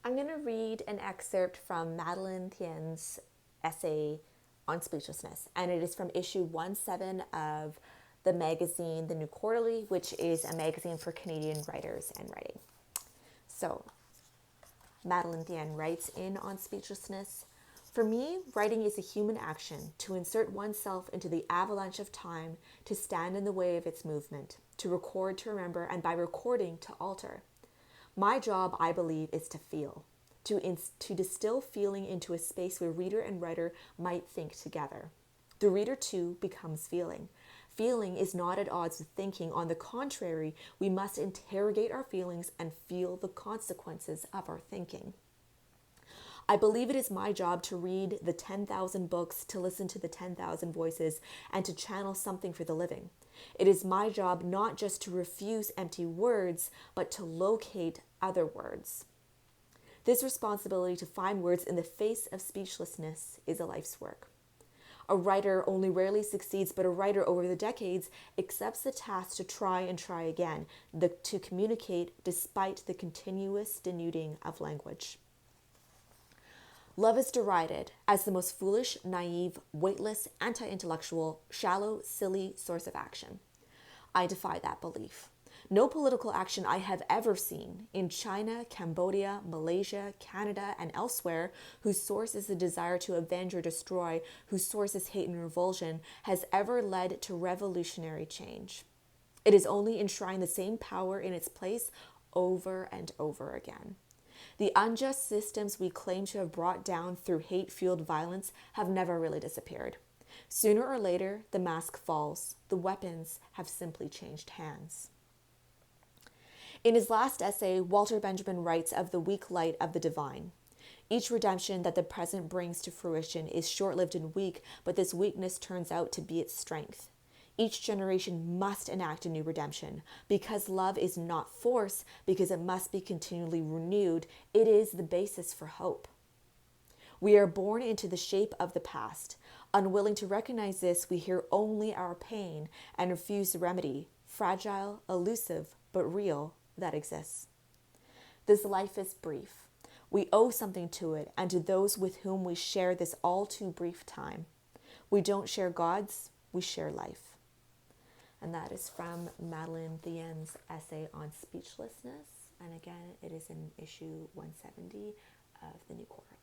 I'm going to read an excerpt from Madeleine Thien's essay on speechlessness, and it is from issue 17 of the magazine The New Quarterly, which is a magazine for Canadian writers and writing. So, Madeleine Thien writes in on speechlessness. For me, writing is a human action to insert oneself into the avalanche of time, to stand in the way of its movement, to record, to remember, and by recording, to alter. My job, I believe, is to feel, to distill feeling into a space where reader and writer might think together. The reader, too, becomes feeling. Feeling is not at odds with thinking. On the contrary, we must interrogate our feelings and feel the consequences of our thinking. I believe it is my job to read the 10,000 books, to listen to the 10,000 voices, and to channel something for the living. It is my job not just to refuse empty words, but to locate other words. This responsibility to find words in the face of speechlessness is a life's work. A writer only rarely succeeds, but a writer over the decades accepts the task to try and try again, to communicate despite the continuous denuding of language. Love is derided as the most foolish, naive, weightless, anti-intellectual, shallow, silly source of action. I defy that belief. No political action I have ever seen in China, Cambodia, Malaysia, Canada, and elsewhere, whose source is the desire to avenge or destroy, whose source is hate and revulsion, has ever led to revolutionary change. It is only enshrined the same power in its place over and over again. The unjust systems we claim to have brought down through hate-fueled violence have never really disappeared. Sooner or later, the mask falls. The weapons have simply changed hands. In his last essay, Walter Benjamin writes of the weak light of the divine. Each redemption that the present brings to fruition is short-lived and weak, but this weakness turns out to be its strength. Each generation must enact a new redemption. Because love is not force, because it must be continually renewed, it is the basis for hope. We are born into the shape of the past. Unwilling to recognize this, we hear only our pain and refuse the remedy, fragile, elusive, but real, that exists. This life is brief. We owe something to it and to those with whom we share this all too brief time. We don't share gods, we share life. And that is from Madeleine Thien's essay on speechlessness. And again, it is in issue 170 of the New Quarterly.